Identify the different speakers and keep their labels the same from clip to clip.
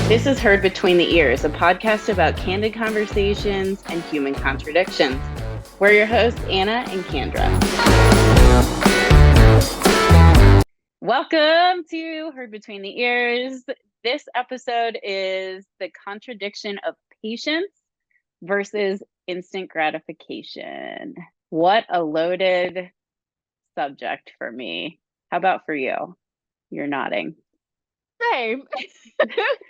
Speaker 1: This is Heard Between the Ears, a podcast about candid conversations and human contradictions. We're your hosts, Anna and Kendra. Welcome to Heard Between the Ears. This episode is the contradiction of patience versus instant gratification. What a loaded subject for me. How about for you? You're nodding.
Speaker 2: Same.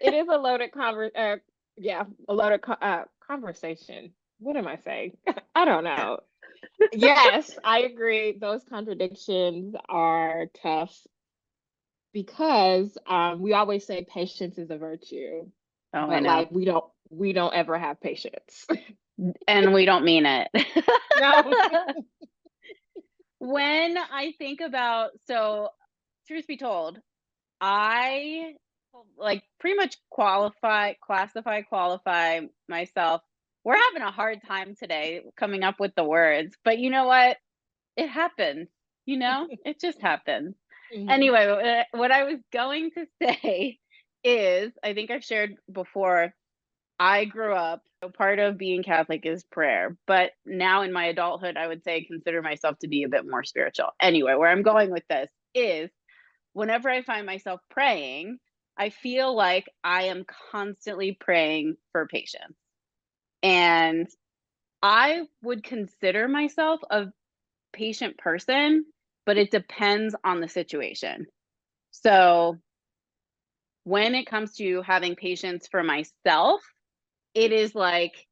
Speaker 2: It is a loaded conversation. What am I saying? I don't know. Yes, I agree. Those contradictions are tough because we always say patience is a virtue,
Speaker 1: Oh, I
Speaker 2: but
Speaker 1: know.
Speaker 2: like we don't ever have patience.
Speaker 1: And we don't mean it.
Speaker 2: No.
Speaker 1: When I think about, so truth be told, I like pretty much qualify myself. We're having a hard time today coming up with the words, but you know what? It happens, it just happens.
Speaker 2: Mhm.
Speaker 1: Anyway, what I was going to say is, I think I've shared before, I grew up, so part of being Catholic is prayer, but now in my adulthood, I would say I consider myself to be a bit more spiritual. Anyway, where I'm going with this is whenever I find myself praying, I feel like I am constantly praying for patience. And I would consider myself a patient person, but it depends on the situation. So when it comes to having patience for myself, it is like,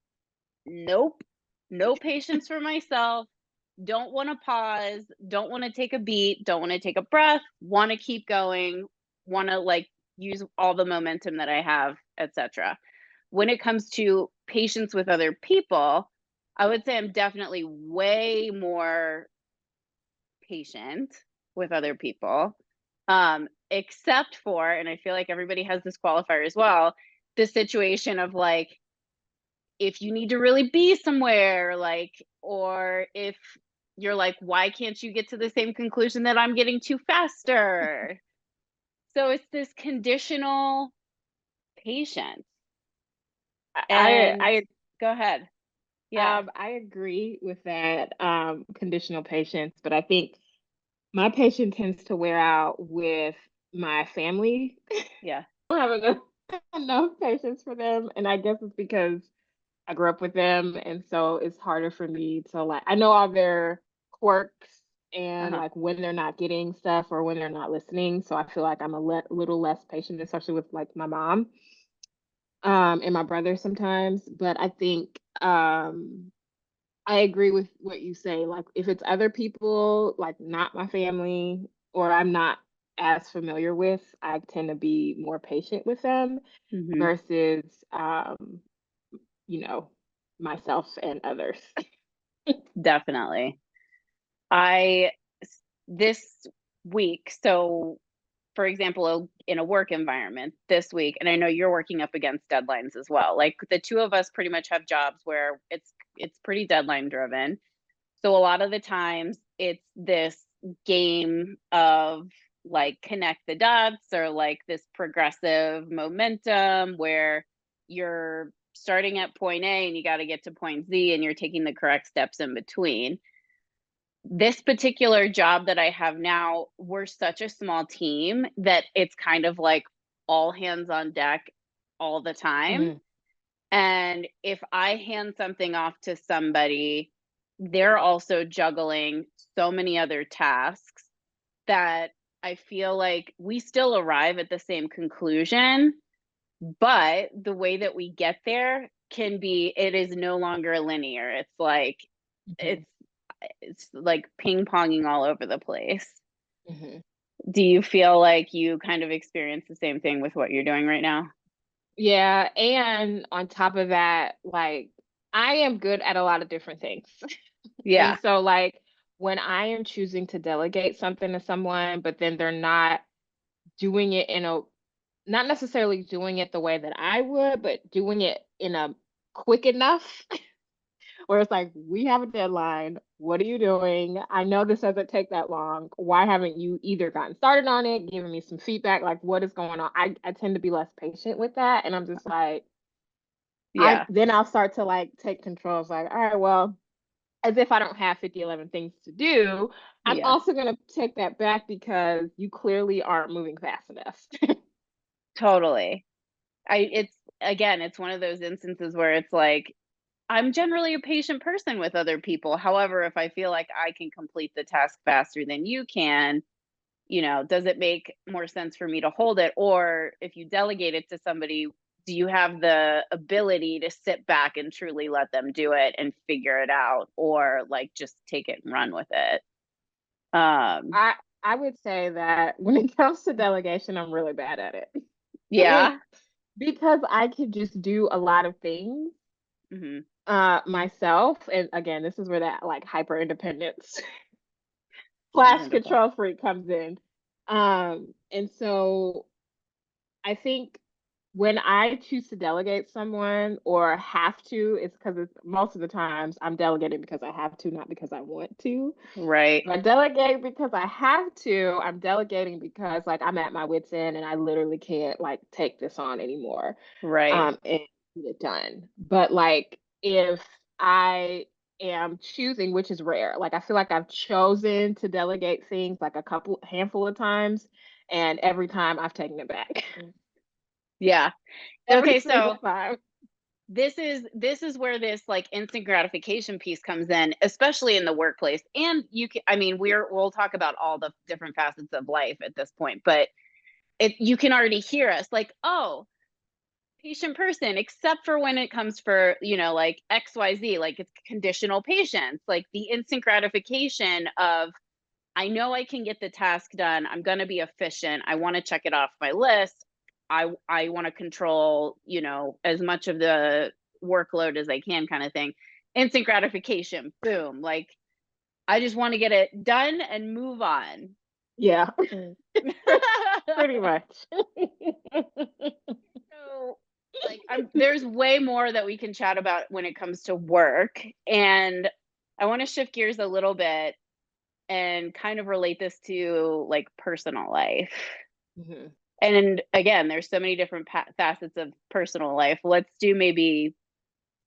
Speaker 1: nope, no patience for myself. Don't want to pause, don't want to take a beat, don't want to take a breath, want to keep going, want to like use all the momentum that I have, etc. When it comes to patience with other people, I would say I'm definitely way more patient with other people. Except for, and I feel like everybody has this qualifier as well, the situation of like, if you need to really be somewhere, like, or if you're like, why can't you get to the same conclusion that I'm getting to faster? So it's this conditional patience.
Speaker 2: I
Speaker 1: And
Speaker 2: I
Speaker 1: go ahead. Yeah.
Speaker 2: I agree with that conditional patience, but I think my patience tends to wear out with my family.
Speaker 1: Yeah.
Speaker 2: I don't have enough patience for them, and I guess it's because I grew up with them, and so it's harder for me to like. I know all their quirks and
Speaker 1: Uh-huh.
Speaker 2: like when they're not getting stuff or when they're not listening. So I feel like I'm little less patient, especially with like my mom and my brother sometimes. But I think I agree with what you say. Like, if it's other people, like not my family, or I'm not as familiar with, I tend to be more patient with them
Speaker 1: Hmm.
Speaker 2: versus, you know, myself and others.
Speaker 1: Definitely. I, this week, so for example, in a work environment this week, and I know you're working up against deadlines as well. Like the two of us pretty much have jobs where it's pretty deadline driven. So a lot of the times it's this game of like connect the dots or like this progressive momentum where you're starting at point A and you got to get to point Z and you're taking the correct steps in between. This particular job that I have now, we're such a small team that it's kind of like all hands on deck all the time.
Speaker 2: Mm,
Speaker 1: And if I hand something off to somebody, they're also juggling so many other tasks that I feel like we still arrive at the same conclusion, but the way that we get there can be, it is no longer linear.
Speaker 2: mhm,
Speaker 1: It's it's like ping ponging all over the place.
Speaker 2: mhm.
Speaker 1: Do you feel like you kind of experience the same thing with what you're doing right now?
Speaker 2: Yeah, and on top of that, like I am good at a lot of different things. And
Speaker 1: Yeah.
Speaker 2: so like when I am choosing to delegate something to someone, but then they're not doing it in a not necessarily doing it the way that I would, but doing it in a quick enough where it's like, we have a deadline. What are you doing? I know this doesn't take that long. Why haven't you either gotten started on it, given me some feedback? Like, what is going on? I tend to be less patient with that. And I'm just like,
Speaker 1: Yeah.
Speaker 2: I'll start to like take control. It's like, all right, well, as if I don't have 50, 11 things to do. I'm
Speaker 1: Yeah.
Speaker 2: also going to take that back because you clearly aren't moving fast enough.
Speaker 1: Totally. It's again, it's one of those instances where it's like I'm generally a patient person with other people. However, if I feel like I can complete the task faster than you can, does it make more sense for me to hold it? Or if you delegate it to somebody, do you have the ability to sit back and truly let them do it and figure it out, or like just take it and run with it? Um,
Speaker 2: I I would say that when it comes to delegation, I'm really bad at it.
Speaker 1: yeah.
Speaker 2: Because I could just do a lot of things
Speaker 1: Hmm.
Speaker 2: myself. And again, this is where that like hyper independence slash
Speaker 1: Wonderful.
Speaker 2: control freak comes in. And so I think when I choose to delegate someone or have to, it's because it's most of the times I'm delegating because I have to, not because I want to.
Speaker 1: Right.
Speaker 2: If I delegate because I have to, I'm delegating because like I'm at my wit's end and I literally can't like take this on anymore.
Speaker 1: Right.
Speaker 2: And get it done. But like if I am choosing, which is rare, like I feel like I've chosen to delegate things like a couple handful of times, and every time I've taken it back.
Speaker 1: Yeah.
Speaker 2: Every
Speaker 1: Okay,
Speaker 2: single
Speaker 1: so
Speaker 2: time.
Speaker 1: this is where this like instant gratification piece comes in, especially in the workplace. And you can, I mean, we'll talk about all the different facets of life at this point, but you can already hear us like, oh, patient person, except for when it comes for, like XYZ, like it's conditional patience, like the instant gratification of I know I can get the task done. I'm going to be efficient. I want to check it off my list. I want to control, as much of the workload as I can, kind of thing. Instant gratification. Boom. Like I just want to get it done and move on.
Speaker 2: Yeah. Pretty much.
Speaker 1: So like there's way more that we can chat about when it comes to work, and I want to shift gears a little bit and kind of relate this to like personal life.
Speaker 2: Mhm.
Speaker 1: And again, there's so many different facets of personal life. Let's do maybe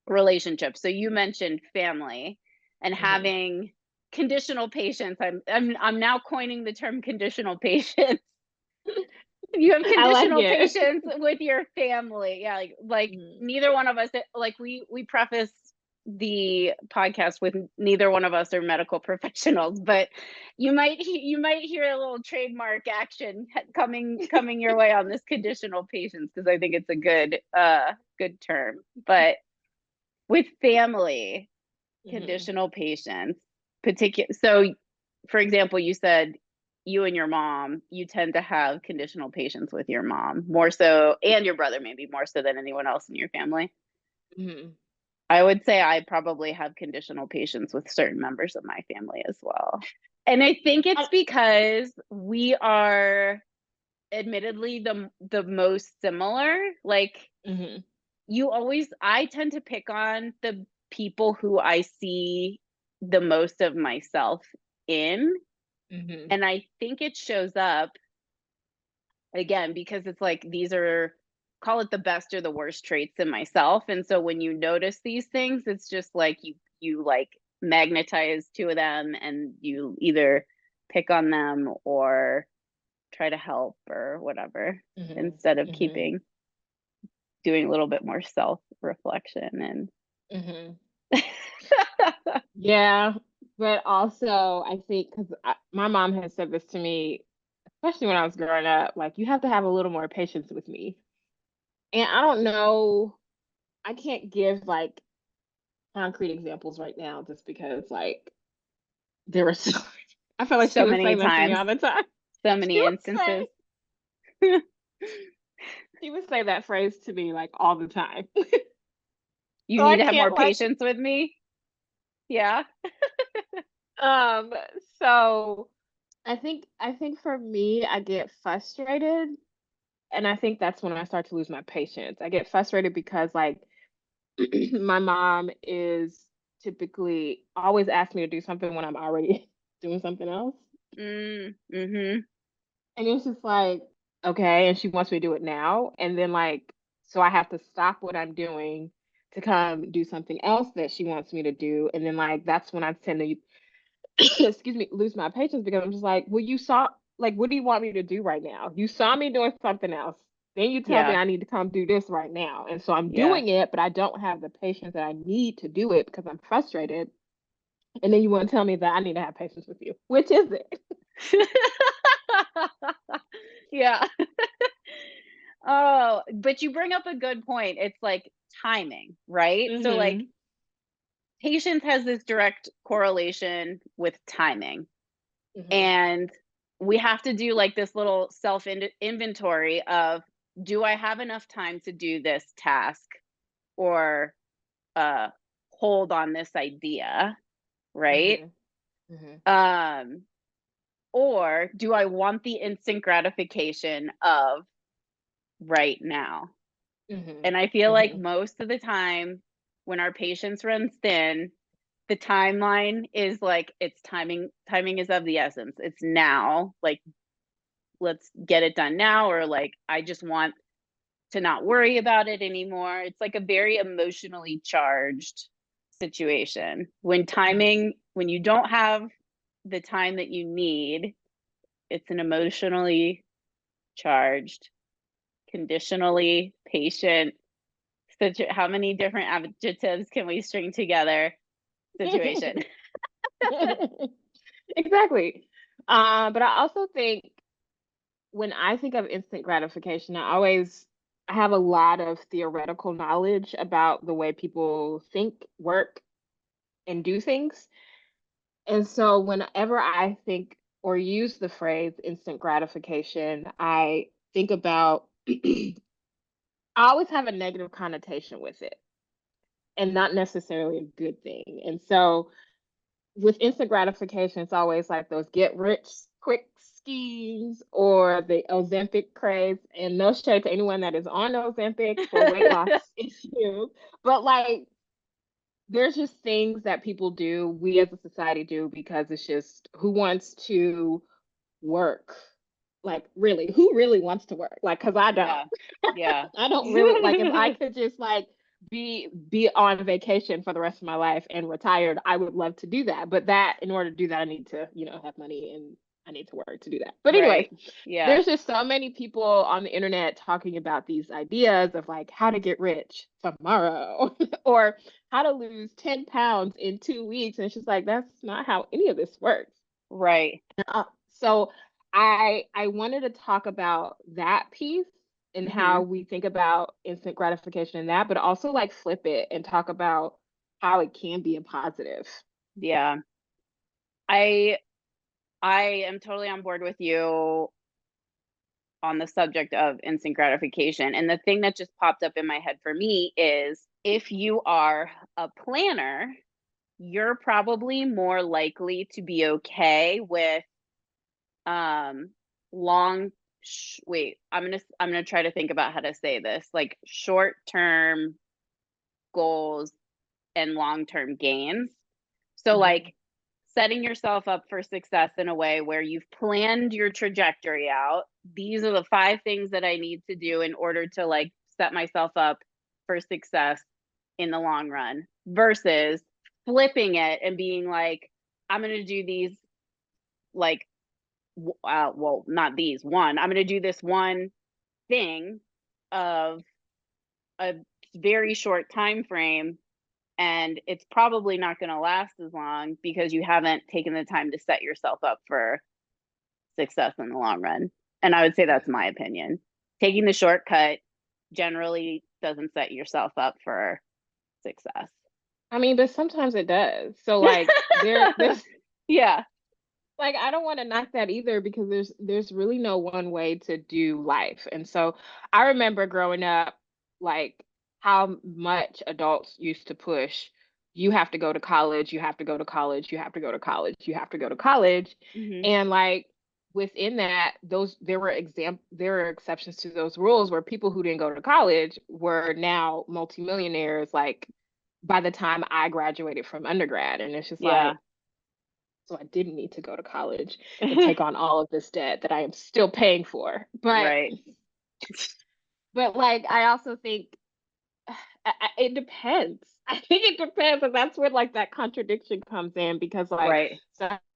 Speaker 1: relationships. So you mentioned family and
Speaker 2: Mhm.
Speaker 1: having conditional patience. I'm now coining the term conditional patience. You have
Speaker 2: I like
Speaker 1: conditional
Speaker 2: it.
Speaker 1: patience with your family. Yeah, like
Speaker 2: Mhm.
Speaker 1: neither one of us, like we preface the podcast with neither one of us are medical professionals, but you might hear a little trademark action coming your way on this conditional patience, because I think it's a good term. But with family,
Speaker 2: Mhm.
Speaker 1: conditional patience, particular. So, for example, you said you and your mom, you tend to have conditional patience with your mom more so, and your brother maybe more so than anyone else in your family.
Speaker 2: Mhm.
Speaker 1: I would say I probably have conditional patience with certain members of my family as well. And I think it's
Speaker 2: I-
Speaker 1: because we are admittedly the most similar. Like
Speaker 2: Mhm.
Speaker 1: I tend to pick on the people who I see the most of myself in.
Speaker 2: Mhm.
Speaker 1: And I think it shows up again because it's like these are, call it the best or the worst traits in myself. And so when you notice these things, it's just like you like magnetize two of them and you either pick on them or try to help or whatever,
Speaker 2: Mhm.
Speaker 1: instead of
Speaker 2: Mhm.
Speaker 1: keeping doing a little bit more self reflection
Speaker 2: Mhm.
Speaker 1: and
Speaker 2: Yeah, but also I think because my mom has said this to me, especially when I was growing up, like you have to have a little more patience with me. And I don't know, I can't give like concrete examples right now just because like there were so I feel like she
Speaker 1: so
Speaker 2: would say
Speaker 1: many
Speaker 2: that to me
Speaker 1: times,
Speaker 2: all the time.
Speaker 1: so
Speaker 2: She
Speaker 1: many
Speaker 2: would
Speaker 1: instances.
Speaker 2: say she would say that phrase to me like all the time.
Speaker 1: You
Speaker 2: So
Speaker 1: need
Speaker 2: I
Speaker 1: to have more
Speaker 2: can't like
Speaker 1: patience with me. Yeah.
Speaker 2: um so I think for me I get frustrated, and I think that's when I start to lose my patience. I get frustrated because like my mom is typically always ask me to do something when I'm already doing something else.
Speaker 1: Mhm.
Speaker 2: And it's just like, okay, and she wants me to do it now. And then like, so I have to stop what I'm doing to come do something else that she wants me to do. And then like that's when I tend to excuse me, lose my patience because I'm just like, well, you saw like what do you want me to do right now? You saw me doing something else. Then you tell me
Speaker 1: Yeah.
Speaker 2: I need to come do this right now. And so I'm
Speaker 1: Yeah.
Speaker 2: doing it, but I don't have the patience that I need to do it because I'm frustrated. And then you want to tell me that I need to have patience with you. Which is it?
Speaker 1: Yeah. Oh, but you bring up a good point. It's like timing, right? So like
Speaker 2: Mm-hmm.
Speaker 1: patience has this direct correlation with timing.
Speaker 2: Mm-hmm.
Speaker 1: And we have to do like this little self inventory of, do I have enough time to do this task, or uh hold on this idea, right?
Speaker 2: Mm-hmm. Mm-hmm.
Speaker 1: Um or do I want the instant gratification of right now?
Speaker 2: Mm-hmm.
Speaker 1: And I feel like
Speaker 2: Mm-hmm.
Speaker 1: most of the time when our patience runs thin, the timeline is like, it's timing is of the essence. It's now, like, let's get it done now, or like, I just want to not worry about it anymore. It's like a very emotionally charged situation. When you don't have the time that you need, it's an emotionally charged, conditionally patient, how many different adjectives can we string together, situation.
Speaker 2: Exactly. But I also think when I think of instant gratification, I have a lot of theoretical knowledge about the way people think, work, and do things. And so whenever I think or use the phrase instant gratification, I think about I always have a negative connotation with it and not necessarily a good thing. And so with instant gratification, it's always like those get rich quick schemes or the Ozempic craze. And no shade to anyone that is on Ozempic for weight loss issues, but like there's just things that people do, we as a society do because it's just who wants to work? Like really, who really wants to work? Like, cause I don't.
Speaker 1: Yeah. Yeah.
Speaker 2: I don't really like if I could just like be on vacation for the rest of my life and retired, I would love to do that. But that in order to do that, I need to, have money and I need to work to do that. But anyways,
Speaker 1: Right. Yeah.
Speaker 2: there's just so many people on the internet talking about these ideas of like how to get rich tomorrow or how to lose 10 pounds in 2 weeks. And it's just like that's not how any of this works.
Speaker 1: Right.
Speaker 2: So I wanted to talk about that piece and how
Speaker 1: Hmm.
Speaker 2: we think about instant gratification in that, but also like flip it and talk about how it can be a positive.
Speaker 1: Yeah. I I am totally on board with you on the subject of instant gratification. And the thing that just popped up in my head for me is, if you are a planner, you're probably more likely to be okay with um long wait, I'm going to try to think about how to say this, like short-term goals and long-term gains. So
Speaker 2: Hmm.
Speaker 1: like setting yourself up for success in a way where you've planned your trajectory out. These are the 5 things that I need to do in order to like set myself up for success in the long run, versus flipping it and being like, I'm going to do these, like, well, not these one. I'm going to do this one thing of a very short time frame, and it's probably not going to last as long because you haven't taken the time to set yourself up for success in the long run. And I would say that's my opinion. Taking the shortcut generally doesn't set yourself up for success.
Speaker 2: I mean, but sometimes it does. So like there's
Speaker 1: Yeah.
Speaker 2: like I don't want to knock that either because there's really no one way to do life. And so I remember growing up like how much adults used to push you have to go to college, you have to go to college, you have to go to college, you have to go to college.
Speaker 1: Hmm.
Speaker 2: And like within that those there were exceptions to those rules where people who didn't go to college were now multimillionaires like by the time I graduated from undergrad. And it's just
Speaker 1: Yeah.
Speaker 2: like, so I didn't need to go to college and take on all of this debt that I am still paying for.
Speaker 1: Right.
Speaker 2: But like, I also think it depends. I think it depends, and that's where like that contradiction comes in because like
Speaker 1: Right.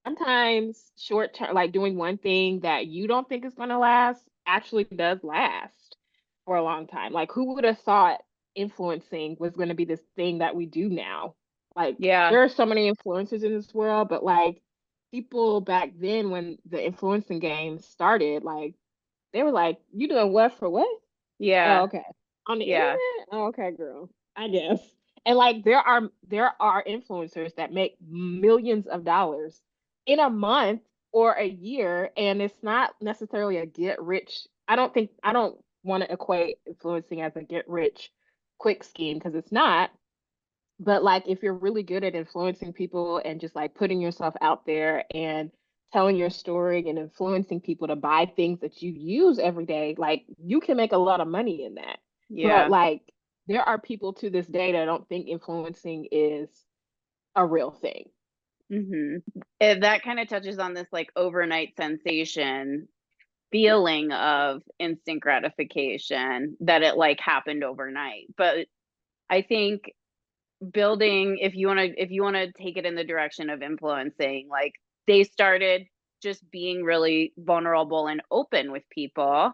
Speaker 2: sometimes short term, like doing one thing that you don't think is going to last actually does last for a long time. Like, who would have thought influencing was going to be this thing that we do now? Like,
Speaker 1: Yeah.
Speaker 2: there are so many influencers in this world, but like people back then when the influencing game started, like they were like, "You doing what for what?" Oh,
Speaker 1: Yeah.
Speaker 2: okay. On the
Speaker 1: Yeah.
Speaker 2: internet? Oh, okay, girl. I guess. And like there are influencers that make millions of dollars in a month or a year, and it's not necessarily a get rich. I don't want to equate influencing as a get rich quick scheme because it's not. But like if you're really good at influencing people and just like putting yourself out there and telling your story and influencing people to buy things that you use every day, like you can make a lot of money in that. But
Speaker 1: Yeah.
Speaker 2: like there are people to this day that don't think influencing is a real thing.
Speaker 1: Mhm. That kind of touches on this like overnight sensation feeling of instant gratification that it like happened overnight. But I think building, if you want to take it in the direction of influencing, like they started just being really vulnerable and open with people,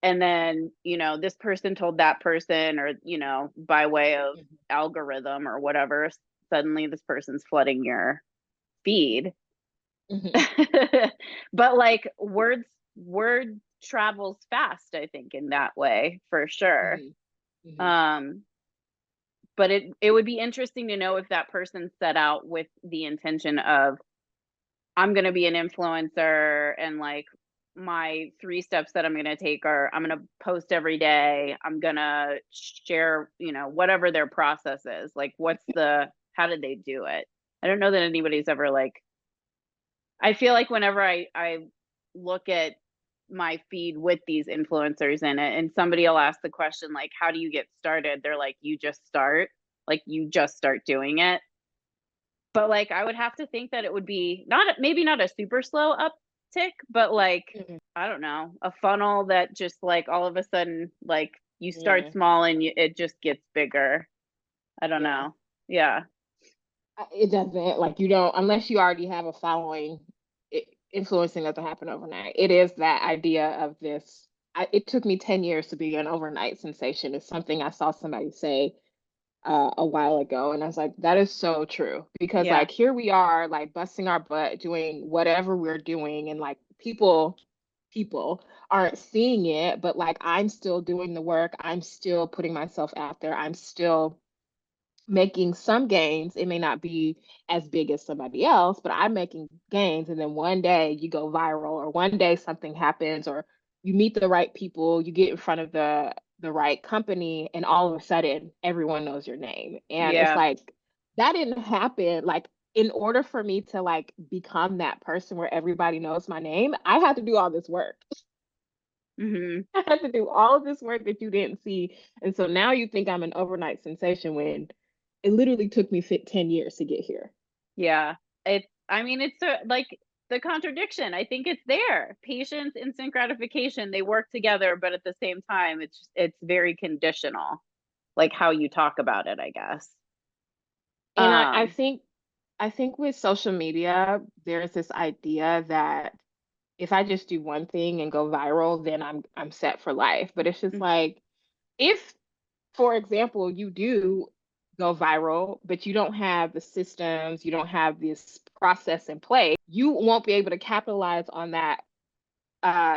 Speaker 1: and then this person told that person, or by way of
Speaker 2: Mhm.
Speaker 1: algorithm or whatever, suddenly this person's flooding your feed.
Speaker 2: Mhm.
Speaker 1: But like word travels fast, I think, in that way, for sure.
Speaker 2: Mhm. Mhm.
Speaker 1: um but it would be interesting to know if that person set out with the intention of, I'm going to be an influencer, and like my three steps that I'm going to take are, I'm going to post every day, I'm going to share, whatever their process is, like how did they do it? I don't know that anybody's ever like, I feel like whenever I look at my feed with these influencers in it, and somebody will ask the question like, how do you get started? They're like, you just start. Like you just start doing it. But like I would have to think that it would be not, maybe not a super slow uptick, but like,
Speaker 2: Mhm.
Speaker 1: I don't know, a funnel that just like all of a sudden, like you start
Speaker 2: Yeah.
Speaker 1: small and it just gets bigger. I don't
Speaker 2: Yeah.
Speaker 1: know. Yeah.
Speaker 2: It doesn't, like, you don't, unless you already have a following, influencing doesn't happen overnight. It is that idea of this. It took me 10 years to be an overnight sensation. It's something I saw somebody say a while ago. And I was like, that is so true. Because,
Speaker 1: Yeah.
Speaker 2: like, here we are, like, busting our butt, doing whatever we're doing. And, like, people aren't seeing it, but, like, I'm still doing the work. I'm still putting myself out there. I'm still making some gains. It may not be as big as somebody else, but I'm making gains. And then one day you go viral, or one day something happens, or you meet the right people, you get in front of the right company, and all of a sudden everyone knows your name. And it's
Speaker 1: Yeah.
Speaker 2: like that didn't happen. Like, in order for me to like become that person where everybody knows my name, I had to do all this work.
Speaker 1: Mhm.
Speaker 2: I had to do all of this work that you didn't see. And so now you think I'm an overnight sensation when it literally took me 10 years to get here.
Speaker 1: Yeah. I mean, it's like the contradiction. I think it's there. Patience, instant gratification, they work together, but at the same time, it's very conditional, like how you talk about it, I guess.
Speaker 2: And
Speaker 1: Um,
Speaker 2: I think with social media, there's this idea that if I just do one thing and go viral, then I'm set for life. But it's just
Speaker 1: mm,
Speaker 2: like, if, for example, you do go viral, but you don't have the systems, you don't have this process in place, you won't be able to capitalize on that,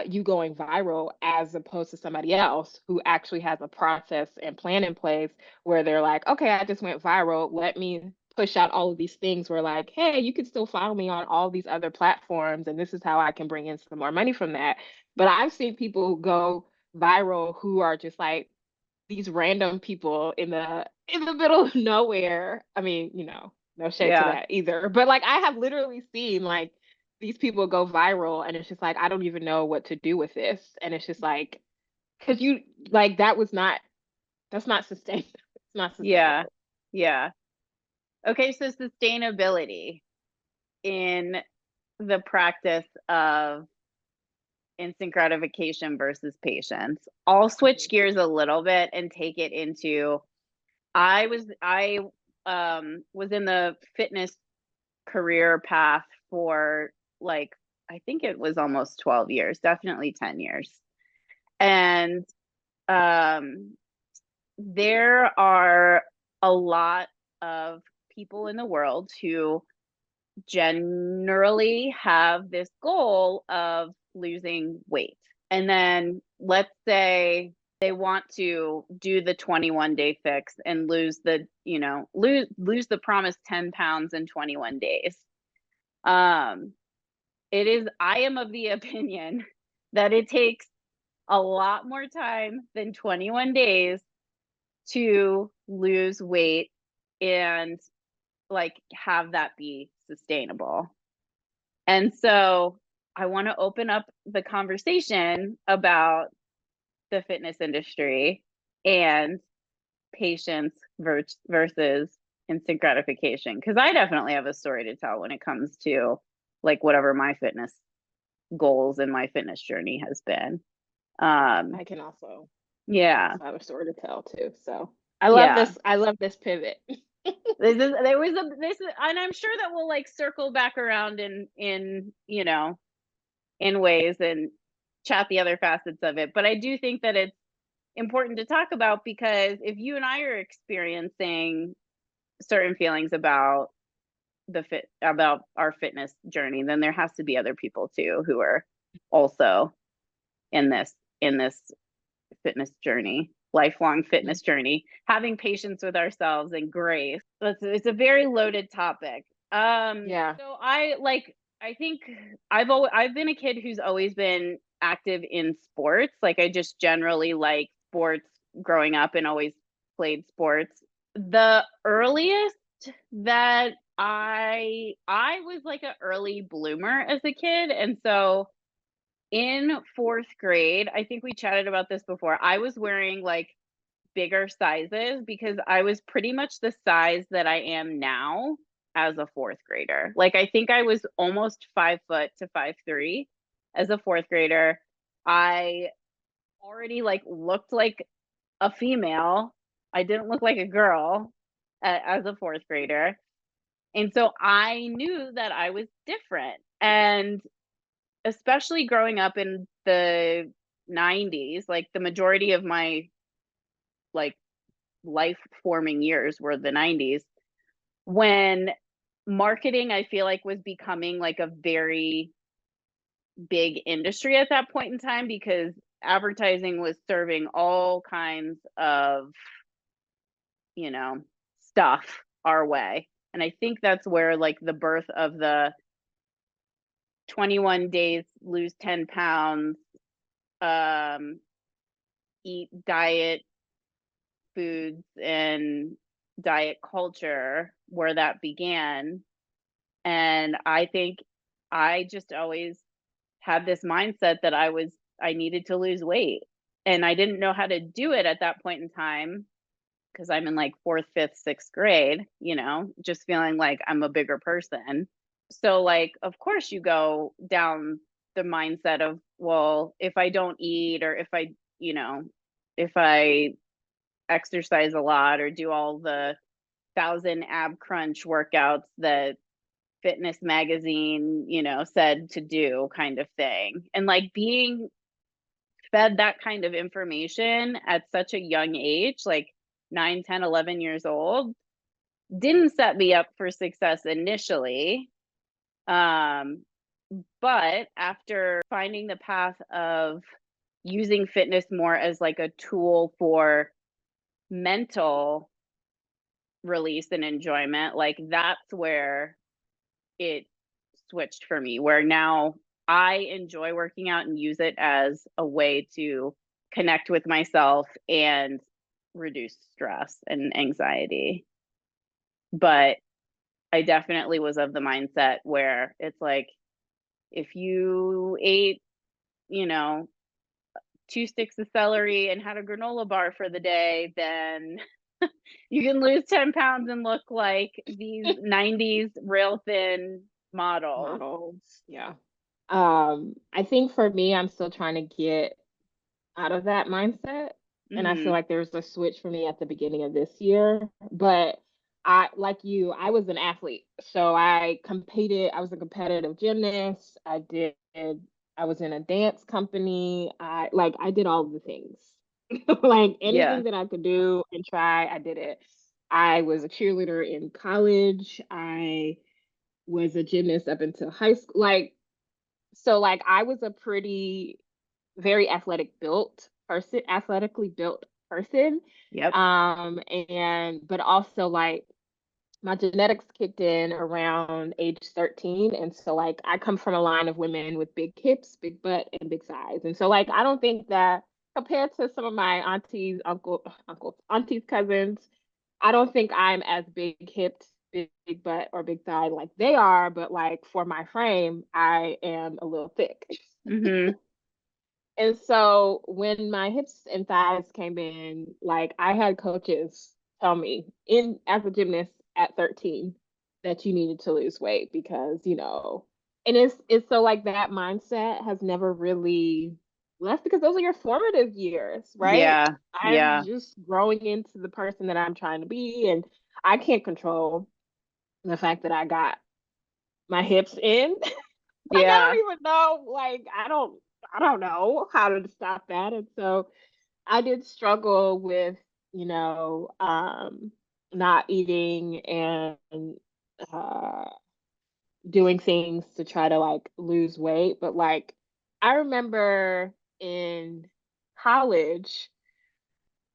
Speaker 2: you going viral, as opposed to somebody else who actually has a process and plan in place where they're like, okay, I just went viral. Let me push out all of these things where, like, hey, you can still follow me on all these other platforms, and this is how I can bring in some more money from that. But I've seen people go viral who are just like these random people in the middle of nowhere. I mean, no shade to
Speaker 1: yeah.
Speaker 2: that either. But like I have literally seen like these people go viral, and it's just like I don't even know what to do with this. And it's just like, because you, like, that's not sustainable. It's not
Speaker 1: Yeah.
Speaker 2: sustainable.
Speaker 1: Yeah. Okay, so sustainability in the practice of instant gratification versus patience. I'll switch
Speaker 2: Mhm.
Speaker 1: gears a little bit and take it into I was in the fitness career path for like I think it was almost 12 years, definitely 10 years. And um there are a lot of people in the world who generally have this goal of losing weight. And then let's say they want to do the 21-day fix and lose the, lose the promised 10 pounds in 21 days. Um I am of the opinion that it takes a lot more time than 21 days to lose weight and like have that be sustainable. And so I want to open up the conversation about the fitness industry and patience versus instant gratification. Because I definitely have a story to tell when it comes to like whatever my fitness goals and my fitness journey has been. Um,
Speaker 2: I can also I can
Speaker 1: yeah,
Speaker 2: also have a story to tell too. So
Speaker 1: yeah.
Speaker 2: I love this pivot.
Speaker 1: There was a this is, and I'm sure that we'll like circle back around in in ways and chat the other facets of it. But I do think that it's important to talk about because if you and I are experiencing certain feelings about about our fitness journey, then there has to be other people too who are also in this fitness journey, lifelong
Speaker 2: Mhm.
Speaker 1: fitness journey, having patience with ourselves and grace. It's a very loaded topic.
Speaker 2: Yeah.
Speaker 1: So I think I've been a kid who's always been active in sports. Like I just generally like sports growing up and always played sports. The earliest that I was like an early bloomer as a kid, and so in fourth grade, I think we chatted about this before. I was wearing like bigger sizes because I was pretty much the size that I am now as a fourth grader. Like I think I was almost 5 foot to 5'3" as a fourth grader. I already like looked like a female. I didn't look like a girl as a fourth grader. And so I knew that I was different. And especially growing up in the 90s, like the majority of my like life forming years were the 90s when marketing I feel like was becoming like a very big industry at that point in time because advertising was serving all kinds of, you know, stuff our way. And I think that's where like the birth of the 21 days lose 10 pounds, um eat diet foods and diet culture where that began. And I think I just always had this mindset that I needed to lose weight. And I didn't know how to do it at that point in time because I'm in like fourth, fifth, sixth grade, just feeling like I'm a bigger person. So, like, of course, you go down the mindset of, well, if I don't eat or if I exercise a lot or do all the 1,000 ab crunch workouts that fitness magazine, said to do kind of thing. And like being fed that kind of information at such a young age, like 9, 10, 11 years old, didn't set me up for success initially. Um, but after finding the path of using fitness more as like a tool for mental release and enjoyment, like that's where it switched for me, where now I enjoy working out and use it as a way to connect with myself and reduce stress and anxiety. But I definitely was of the mindset where it's like, if you ate, you know, 2 sticks of celery and had a granola bar for the day, then You can lose 10 pounds and look like these 90s real thin models.
Speaker 2: Models. Yeah. I think for me, I'm still trying to get out of that mindset. And I feel
Speaker 1: Mhm.
Speaker 2: like there's a switch for me at the beginning of this year. But I, like you, I was an athlete. So I competed, I was a competitive gymnast. I was in a dance company. I did all of the things. Like
Speaker 1: Yeah.
Speaker 2: anything that I could do and try, I did it. I was a cheerleader in college. I was a gymnast up until high school. Like I was a pretty very athletically built person.
Speaker 1: Yep.
Speaker 2: And but also like my genetics kicked in around age 13. And so like I come from a line of women with big hips, big butt, and big thighs. And so like I don't think that compared to some of my aunties, cousins, I don't think I'm as big hipped, big butt, or big thigh like they are, but like for my frame, I am a little thick.
Speaker 1: Mhm.
Speaker 2: And so when my hips and thighs came in, like I had coaches tell me in as a gymnast at 13 that you needed to lose weight because, and it's so like that mindset has never really left because those are your formative years, right?
Speaker 1: Yeah.
Speaker 2: I'm
Speaker 1: Yeah.
Speaker 2: just growing into the person that I'm trying to be, and I can't control the fact that I got my hips in. Like I
Speaker 1: Yeah.
Speaker 2: don't even know, like I don't know how to stop that. And so I did struggle with, you know, not eating and uh doing things to try to like lose weight. But like I remember in college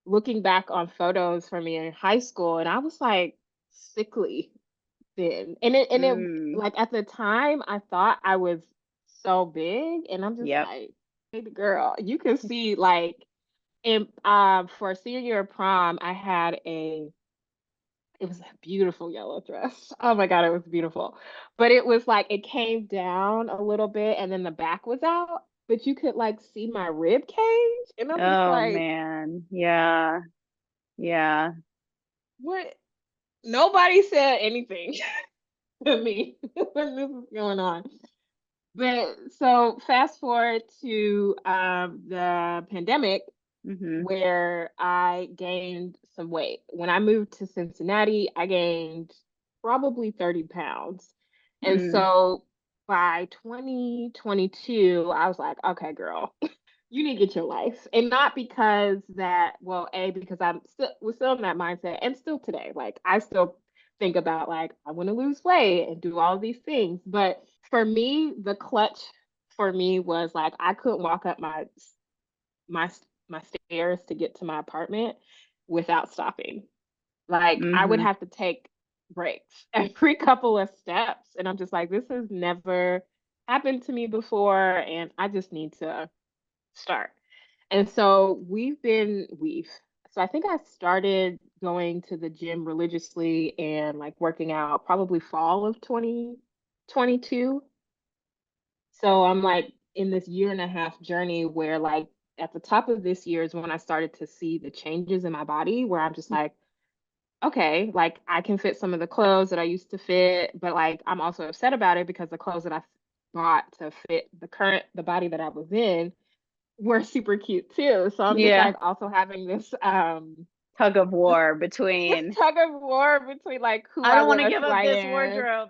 Speaker 2: looking back on photos from me in high school and I was like sickly thin. And it
Speaker 1: Mm.
Speaker 2: like at the time I thought I was so big and I'm just
Speaker 1: Yep.
Speaker 2: like, baby girl, you can see like in for senior year of prom, I had it was a beautiful yellow dress. Oh my God, it was beautiful. But it was like it came down a little bit and then the back was out, but you could like see my rib cage. And I'm just
Speaker 1: Oh
Speaker 2: like,
Speaker 1: man. Yeah. Yeah.
Speaker 2: what? Nobody said anything to me when this was going on. But so fast forward to the pandemic
Speaker 1: Mhm.
Speaker 2: where I gained some weight. When I moved to Cincinnati, I gained probably 30 pounds. And
Speaker 1: Mm.
Speaker 2: so by 2022, I was like, okay, girl, you need to get your life. And not because that, well, A, because we're still in that mindset and still today. Like I still think about like I want to lose weight and do all these things. But for me, the clutch for me was like I couldn't walk up my my stairs to get to my apartment without stopping. Like I would
Speaker 1: Mhm.
Speaker 2: have to take breaks every couple of steps and I'm just like this has never happened to me before and I just need to start. And so we've so I think I started going to the gym religiously and like working out probably fall of 2022. So I'm like in this year and a half journey where like at the top of this year is when I started to see the changes in my body where I'm just like, okay, like I can fit some of the clothes that I used to fit, but like I'm also upset about it because the clothes that I bought to fit the body that I was in were super cute too. So I'm just
Speaker 1: Yeah.
Speaker 2: like also having this
Speaker 1: Tug of
Speaker 2: this
Speaker 1: war
Speaker 2: this
Speaker 1: between
Speaker 2: tug of war between like who
Speaker 1: I
Speaker 2: I
Speaker 1: don't want to
Speaker 2: was,
Speaker 1: give
Speaker 2: who
Speaker 1: up
Speaker 2: I
Speaker 1: this
Speaker 2: am.
Speaker 1: wardrobe.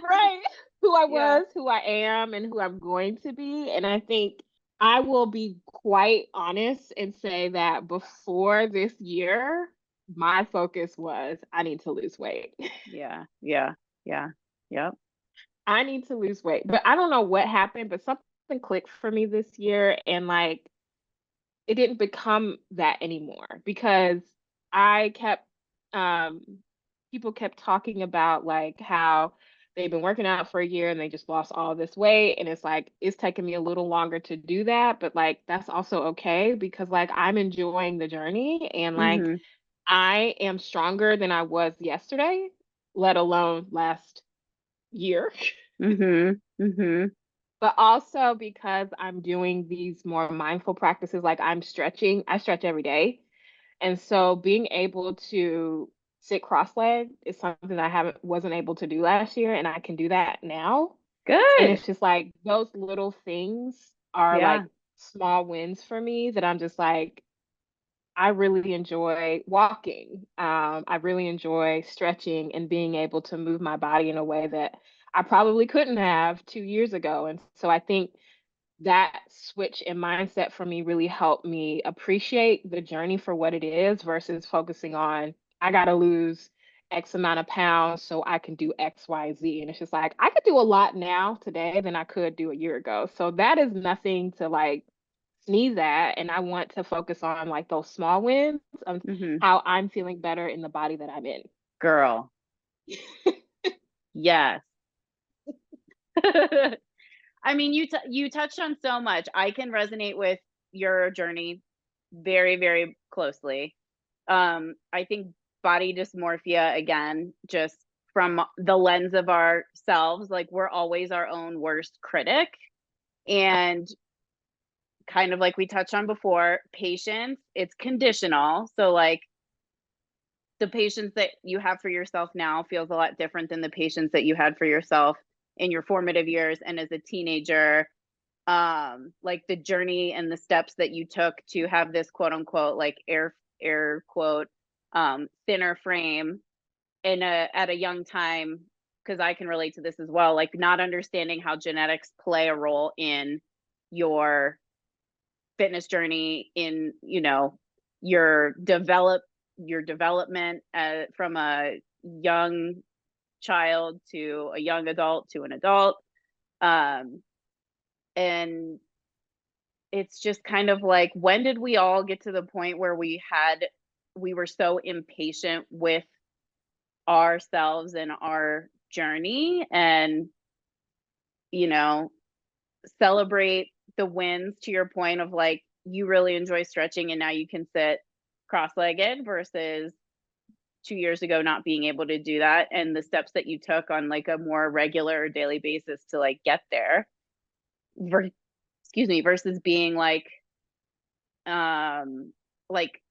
Speaker 2: Right. Who I
Speaker 1: Yeah.
Speaker 2: was, who I am, and who I'm going to be. And I think I will be quite honest and say that before this year, my focus was I need to lose weight.
Speaker 1: Yeah. Yeah. Yeah. Yep.
Speaker 2: I need to lose weight. But I don't know what happened, but something clicked for me this year. And like it didn't become that anymore because I kept um people kept talking about like how they've been working out for a year and they just lost all this weight and it's like it's taken me a little longer to do that but like that's also okay because like I'm enjoying the journey and like
Speaker 1: Mhm.
Speaker 2: I am stronger than I was yesterday, let alone last year.
Speaker 1: Mhm. Mhm.
Speaker 2: But also because I'm doing these more mindful practices like I stretch every day. And so being able to sit cross-legged is something that I haven't wasn't able to do last year, and I can do that now. And
Speaker 1: Good.
Speaker 2: it's just like those little things are
Speaker 1: Yeah.
Speaker 2: like small wins for me that I'm just like, I really enjoy walking. I really enjoy stretching and being able to move my body in a way that I probably couldn't have 2 years ago. And so I think that switch in mindset for me really helped me appreciate the journey for what it is versus focusing on, I got to lose X amount of pounds so I can do X, Y, Z. And it's just like, I could do a lot now today than I could do a year ago. So that is nothing to like sneeze at. And I want to focus on like those small wins of
Speaker 1: Hmm.
Speaker 2: how I'm feeling better in the body that I'm in.
Speaker 1: Girl. Yes. I mean, you touched on so much. I can resonate with your journey very, very closely. I think body dysmorphia, again, just from the lens of ourselves, like we're always our own worst critic. And kind of like we touched on before, patience, it's conditional. So like the patience that you have for yourself now feels a lot different than the patience that you had for yourself in your formative years and as a teenager. Like the journey and the steps that you took to have this quote unquote like air quote thinner frame in a at a young time, because I can relate to this as well, like not understanding how genetics play a role in your fitness journey, in your development from a young child to a young adult to an adult. Um and it's just kind of like, when did we all get to the point where we were so impatient with ourselves and our journey, and you know celebrate the wins, to your point of like you really enjoy stretching and now you can sit cross-legged versus 2 years ago not being able to do that, and the steps that you took on like a more regular daily basis to like get there. Ver- Excuse me, versus being um like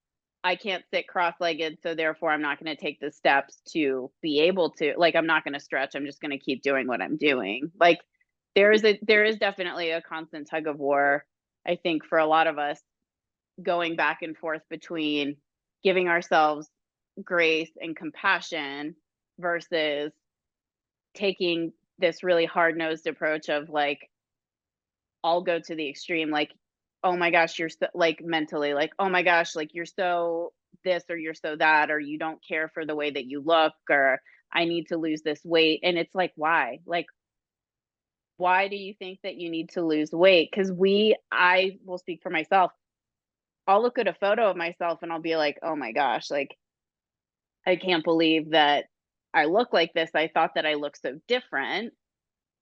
Speaker 1: I can't sit cross-legged, so therefore I'm not going to take the steps to be able to, like, I'm not going to stretch, I'm just going to keep doing what I'm doing. Like there is definitely a constant tug of war, I think, for a lot of us, going back and forth between giving ourselves grace and compassion versus taking this really hard-nosed approach of like, I'll go to the extreme, like, oh my gosh, you're so, like, mentally, like, oh my gosh, like, you're so this or you're so that, or you don't care for the way that you look, or I need to lose this weight. And it's like, why? Like, why do you think that you need to lose weight? Because I will speak for myself. I'll look at a photo of myself and I'll be like, oh my gosh, like, I can't believe that I look like this. I thought that I looked so different.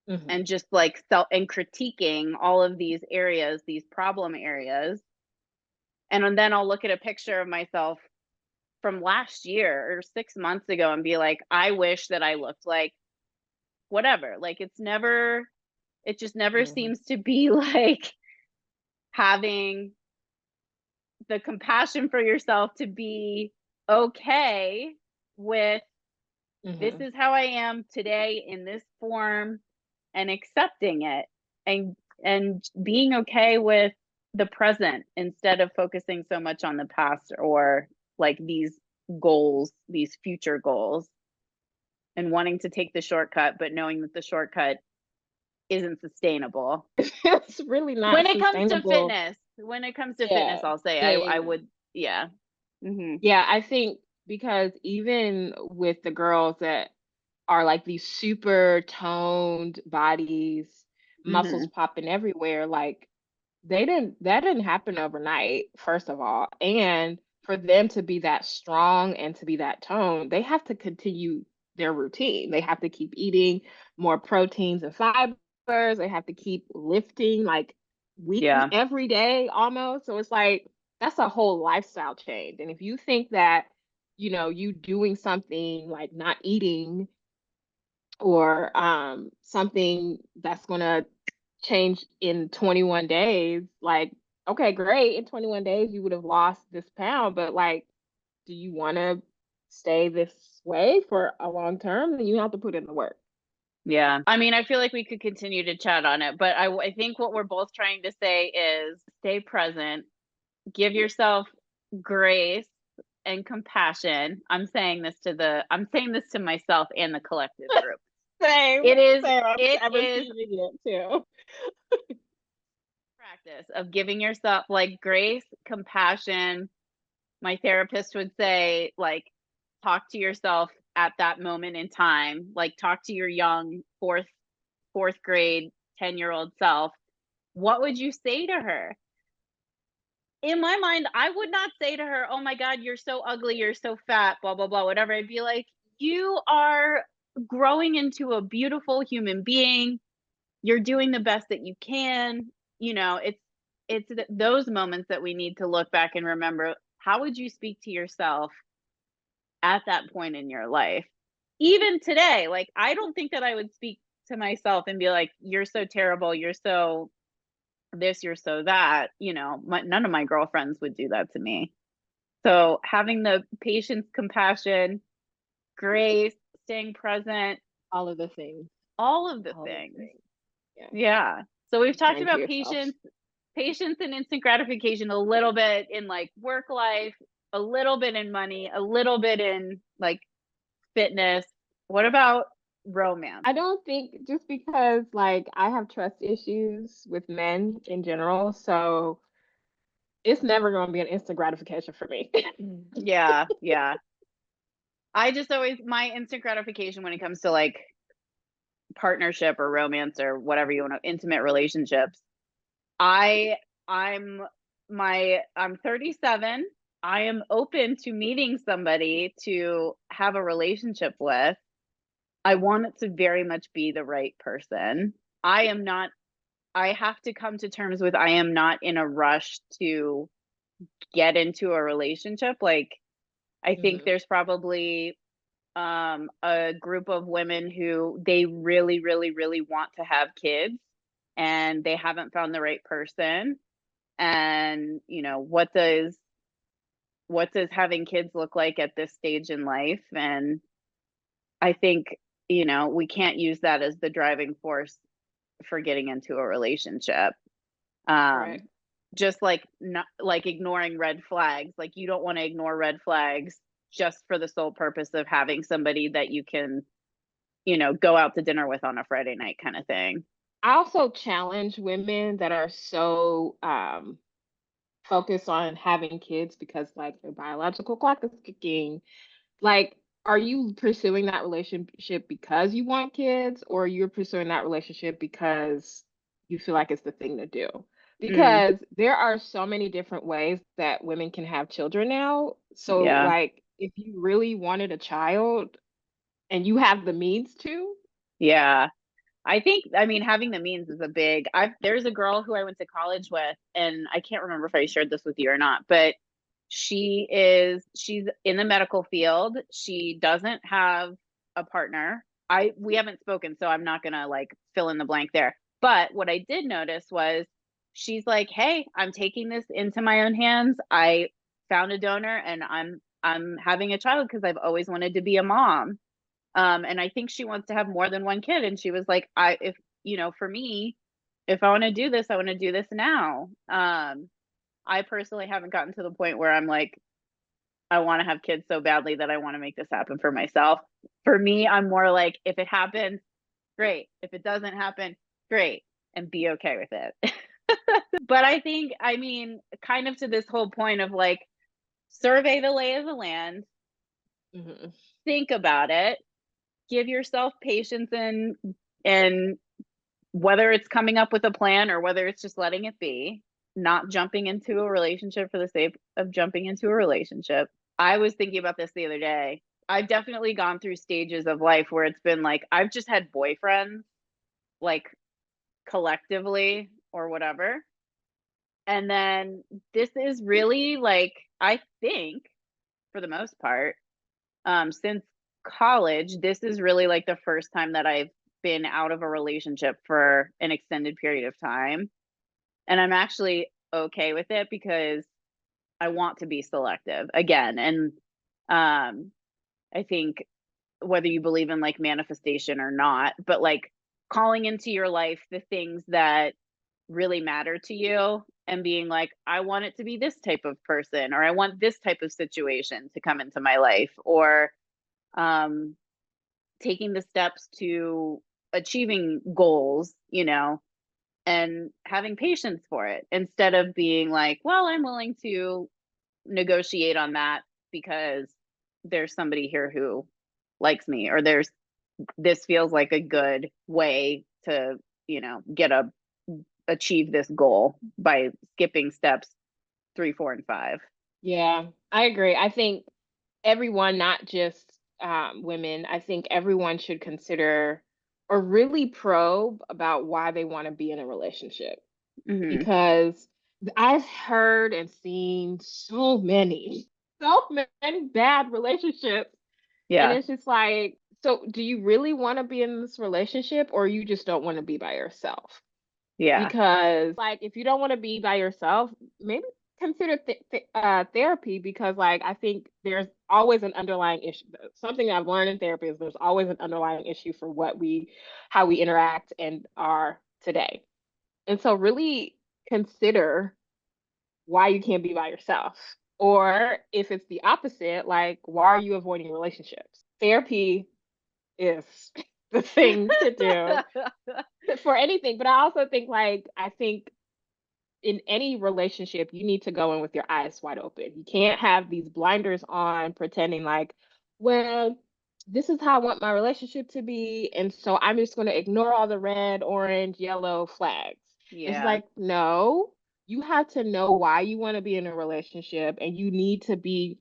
Speaker 2: Hmm.
Speaker 1: And just like self and critiquing all of these areas, these problem areas. And then I'll look at a picture of myself from last year or 6 months ago and be like, I wish that I looked like whatever. Like it just never
Speaker 2: Hmm.
Speaker 1: seems to be like having the compassion for yourself to be okay with, this
Speaker 2: Hmm.
Speaker 1: is how I am today in this form, and accepting it, and being okay with the present instead of focusing so much on the past, or like these goals, these future goals, and wanting to take the shortcut but knowing that the shortcut isn't sustainable.
Speaker 2: It's really
Speaker 1: When
Speaker 2: not
Speaker 1: it comes to
Speaker 2: sustainable.
Speaker 1: fitness,
Speaker 2: Yeah.
Speaker 1: I'll say
Speaker 2: Yeah.
Speaker 1: I
Speaker 2: Yeah.
Speaker 1: would, yeah. Mhm.
Speaker 2: Yeah, I think because even with the girls that are like these super toned bodies, muscles
Speaker 1: Mhm.
Speaker 2: popping everywhere, like that didn't happen overnight, first of all. And for them to be that strong and to be that toned, they have to continue their routine. They have to keep eating more proteins and fibers. They have to keep lifting like weekly
Speaker 1: Yeah.
Speaker 2: every day almost. So it's like that's a whole lifestyle change. And if you think that, you doing something like not eating or something that's going to change in 21 days, like, okay, great. In 21 days, you would have lost this pound, but like, do you want to stay this way for a long term? Then you have to put in the work.
Speaker 1: Yeah. I mean, I feel like we could continue to chat on it, but I think what we're both trying to say is stay present, give yourself grace and compassion. I'm saying this to myself and the collective group.
Speaker 2: Same,
Speaker 1: It is
Speaker 2: same.
Speaker 1: it
Speaker 2: I'm
Speaker 1: is
Speaker 2: receiving it too.
Speaker 1: practice of giving yourself like grace, compassion. My therapist would say like talk to yourself at that moment in time, like talk to your young fourth grade 10-year-old self. What would you say to her? In my mind, I would not say to her, "Oh my god, you're so ugly, you're so fat, blah blah blah," whatever. I'd be like, "You are growing into a beautiful human being. You're doing the best that you can." You know, those moments that we need to look back and remember, how would you speak to yourself at that point in your life? Even today, like I don't think that I would speak to myself and be like, "You're so terrible, you're so this, you're so that." None of my girlfriends would do that to me. So having the patience, compassion, grace, staying present,
Speaker 2: All of the things.
Speaker 1: all of the
Speaker 2: All of the
Speaker 1: things.
Speaker 2: things. Yeah.
Speaker 1: Yeah. So we've
Speaker 2: Be
Speaker 1: talked
Speaker 2: kind to
Speaker 1: about
Speaker 2: yourself.
Speaker 1: patience and instant gratification a little bit in like work life, a little bit in money, a little bit in like fitness. What about romance?
Speaker 2: I don't think just because like I have trust issues with men in general, so it's never going to be an instant gratification for me.
Speaker 1: Yeah, yeah. I just always my instant gratification when it comes to like partnership or romance or whatever you want to intimate relationships. I I'm I'm 37. I am open to meeting somebody to have a relationship with. I want it to very much be the right person. I am not I have to come to terms with I am not in a rush to get into a relationship. Like I think
Speaker 2: Mhm.
Speaker 1: there's probably a group of women who they really really really want to have kids and they haven't found the right person. And what does having kids look like at this stage in life? And I think we can't use that as the driving force for getting into a relationship.
Speaker 2: Right.
Speaker 1: um just like not like ignoring red flags. Like you don't want to ignore red flags just for the sole purpose of having somebody that you can go out to dinner with on a Friday night kind of thing.
Speaker 2: I also challenge women that are so focused on having kids because like their biological clock is ticking. Like, are you pursuing that relationship because you want kids, or you're pursuing that relationship because you feel like it's the thing to do?
Speaker 1: Mm,
Speaker 2: Because there are so many different ways that women can have children now. So,
Speaker 1: yeah.
Speaker 2: like, if you really wanted a child and you have the means to,
Speaker 1: Yeah. I mean, having the means is a big. I There's a girl who I went to college with, and I can't remember if I shared this with you or not, but she's in the medical field. She doesn't have a partner. We haven't spoken, so I'm not gonna like fill in the blank there. But what I did notice was she's like, "Hey, I'm taking this into my own hands. I found a donor, and I'm having a child because I've always wanted to be a mom." And I think she wants to have more than one kid. And she was like, if, for me, if I want to do this, I want to do this now. I personally haven't gotten to the point where I'm like, I want to have kids so badly that I want to make this happen for myself. For me, I'm more like, if it happens, great. If it doesn't happen, great. And be okay with it. But I mean, kind of to this whole point of like, survey the lay of the land,
Speaker 2: mhm,
Speaker 1: think about it, give yourself patience and whether it's coming up with a plan or whether it's just letting it be, not jumping into a relationship for the sake of jumping into a relationship. I was thinking about this the other day. I've definitely gone through stages of life where it's been like I've just had boyfriends, like collectively or whatever. And then this is really like, I think for the most part, since college, this is really like the first time that I've been out of a relationship for an extended period of time. And I'm actually okay with it because I want to be selective again. And Um, I think whether you believe in like manifestation or not, but like calling into your life the things that really matter to you and being like, I want it to be this type of person, or I want this type of situation to come into my life, or um, taking the steps to achieving goals, and having patience for it instead of being like, well, I'm willing to negotiate on that because there's somebody here who likes me, or this feels like a good way to, get a achieve this goal by skipping steps 3, 4, and 5.
Speaker 2: Yeah, I agree. I think everyone, not just women, I think everyone should consider or really probe about why they want to be in a relationship,
Speaker 1: Hmm.
Speaker 2: because I've heard and seen so many bad relationships. And
Speaker 1: Yeah.
Speaker 2: it's just like, so do you really want to be in this relationship, or you just don't want to be by yourself?
Speaker 1: Yeah.
Speaker 2: Because like if you don't want to be by yourself, maybe consider therapy, because like I think there's always an underlying issue. Something I've learned in therapy is there's always an underlying issue for how we interact and are today. And so really consider why you can't be by yourself. Or if it's the opposite, like why are you avoiding relationships? Therapy is the thing to do for anything. But I also think I think in any relationship, you need to go in with your eyes wide open. You can't have these blinders on, pretending like, well, this is how I want my relationship to be. And so I'm just going to ignore all the red, orange, yellow flags. It's
Speaker 1: Yeah.
Speaker 2: like, no, you have to know why you want to be in a relationship, and you need to be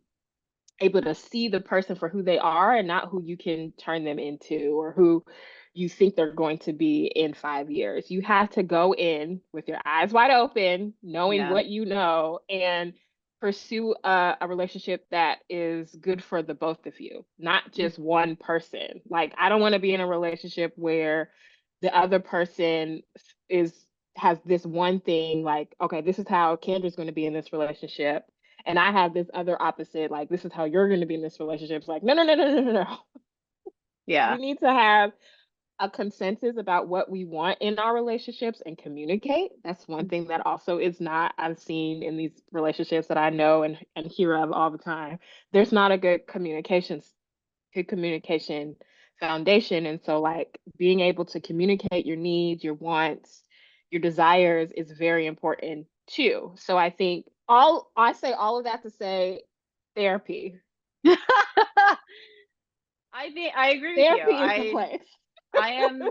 Speaker 2: able to see the person for who they are and not who you can turn them into or who you think they're going to be in 5 years. You have to go in with your eyes wide open, knowing
Speaker 1: Yeah.
Speaker 2: what you know, and pursue a relationship that is good for the both of you, not just one person. Like, I don't want to be in a relationship where the other person is has this one thing, like, okay, this is how Kendra's going to be in this relationship, and I have this other opposite, like, this is how you're going to be in this relationship. It's like, no, no, no, no, no, no, no. We
Speaker 1: Yeah.
Speaker 2: need to have a consensus about what we want in our relationships and communicate. That's one thing that also is not, I've seen in these relationships that I know and hear of all the time. There's not a good communication foundation. And so like being able to communicate your needs, your wants, your desires is very important too. So I think I say all of that to say therapy.
Speaker 1: I think I agree with you.
Speaker 2: Therapy is the
Speaker 1: I
Speaker 2: place.
Speaker 1: I am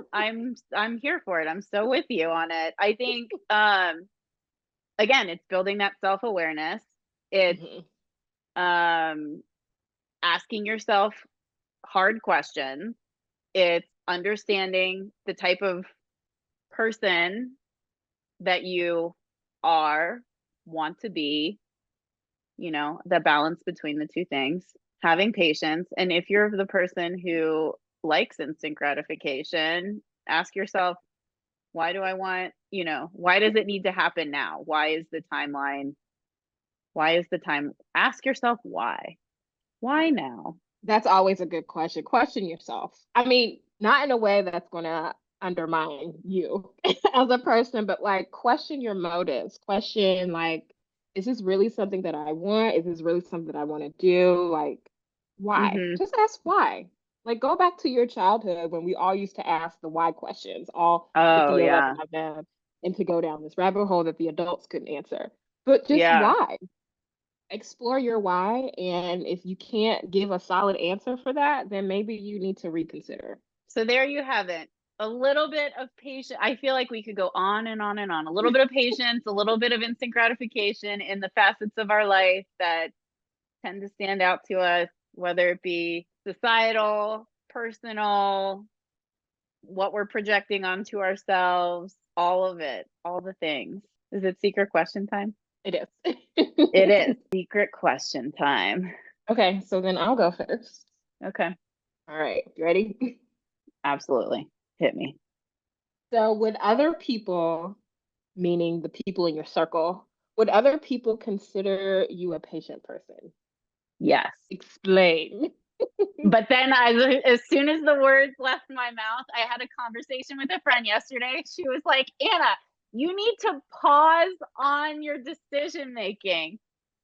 Speaker 1: I'm here for it. I'm so with you on it. I think again, it's building that self-awareness. It's
Speaker 2: Mhm.
Speaker 1: um asking yourself hard questions. It's understanding the type of person that you are, want to be, the balance between the two things, having patience. And if you're the person who likes instant gratification, ask yourself, why do I want, why does it need to happen now? Why is the timeline? Why is the time? Ask yourself why. Why now?
Speaker 2: That's always a good question. Question yourself. I mean, not in a way that's going to undermine you as a person, but like question your motives. Question like, is this really something that I want? Is this really something that I want to do? Like, why?
Speaker 1: Hmm.
Speaker 2: Just ask why. Like, go back to your childhood when we all used to ask the why questions, all
Speaker 1: Oh,
Speaker 2: 50, 11
Speaker 1: yeah.
Speaker 2: of them, and to go down this rabbit hole that the adults couldn't answer. But just
Speaker 1: Yeah.
Speaker 2: why? Explore your why. And if you can't give a solid answer for that, then maybe you need to reconsider.
Speaker 1: So there you have it. A little bit of patience. I feel like we could go on and on and on. A little bit of patience, a little bit of instant gratification in the facets of our life that tend to stand out to us, whether it be societal, personal, what we're projecting onto ourselves, all of it, all the things. Is it secret question time?
Speaker 2: It
Speaker 1: It is
Speaker 2: is.
Speaker 1: secret question time.
Speaker 2: Okay, so then I'll go first.
Speaker 1: Okay,
Speaker 2: All right, you ready?
Speaker 1: absolutely. Hit me.
Speaker 2: So, would other people, meaning the people in your circle, would other people consider you a patient person?
Speaker 1: Yes.
Speaker 2: Explain.
Speaker 1: But then as soon as the words left my mouth, I had a conversation with a friend yesterday. She was like, Anna, you need to pause on your decision making.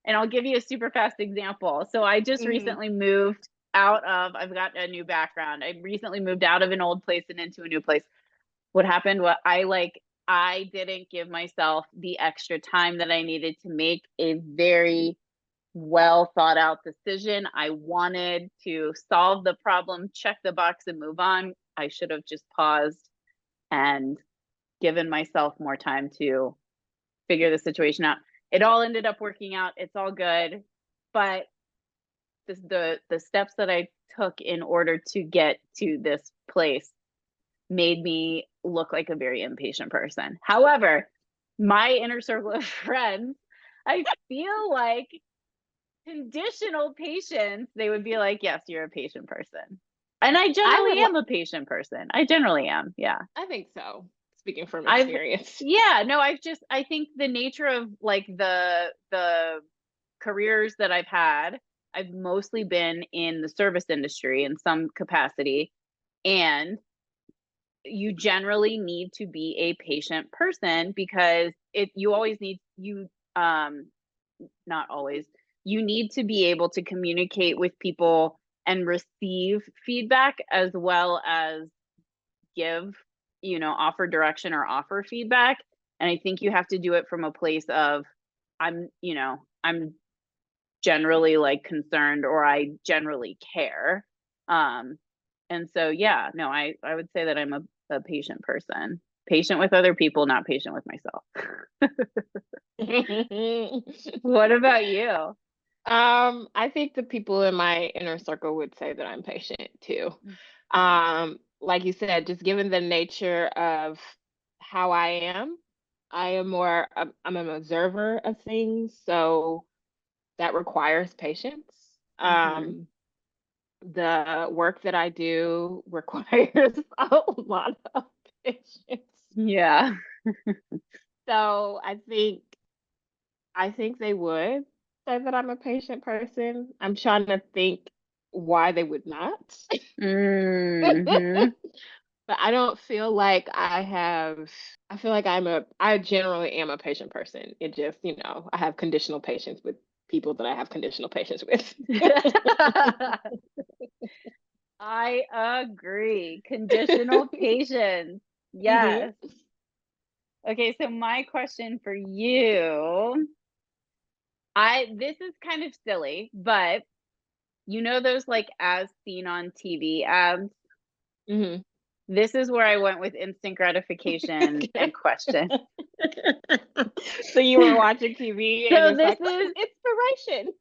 Speaker 1: And I'll give you a super fast example. So I just
Speaker 2: Mhm.
Speaker 1: recently moved I've got a new background. I recently moved out of an old place and into a new place. What happened? I didn't give myself the extra time that I needed to make a very well thought out decision. I wanted to solve the problem, check the box, and move on. I should have just paused and given myself more time to figure the situation out. It all ended up working out. It's all good. But the steps that I took in order to get to this place made me look like a very impatient person. However, my inner circle of friends, I feel like conditional patience, they would be like, yes, you're a patient person. And I
Speaker 2: I would
Speaker 1: generally
Speaker 2: li
Speaker 1: am a patient person. I generally am. Yeah.
Speaker 2: I think so, speaking from
Speaker 1: I've,
Speaker 2: experience.
Speaker 1: yeah, no, I think the nature of like the careers that I've had, I've mostly been in the service industry in some capacity. And you generally need to be a patient person because you always need, not always, you need to be able to communicate with people and receive feedback as well as give, offer direction or offer feedback. And I think you have to do it from a place of, I'm generally like concerned, or I generally care. Um, and so, yeah, no, I would say that I'm a patient person, patient with other people, not patient with myself. What about you?
Speaker 2: I think the people in my inner circle would say that I'm patient too. Like you said, just given the nature of how I am more, I'm an observer of things, so that requires patience.
Speaker 1: Mm-hmm.
Speaker 2: The work that I do requires a lot of patience.
Speaker 1: Yeah.
Speaker 2: So I think they would say that I'm a patient person. I'm trying to think why they would not.
Speaker 1: Hmm.
Speaker 2: But I don't feel like I feel like I generally am a patient person. It just, I have conditional patience with people that I have conditional patience with.
Speaker 1: I agree. Conditional patience.
Speaker 2: Hmm.
Speaker 1: Yes. Okay, so my question for you, I this is kind of silly, but those like as seen on TV ads?
Speaker 2: Hmm.
Speaker 1: This is where I went with instant gratification and question.
Speaker 2: So you were watching TV and
Speaker 1: So
Speaker 2: it's
Speaker 1: this
Speaker 2: like, ooh,
Speaker 1: is
Speaker 2: inspiration.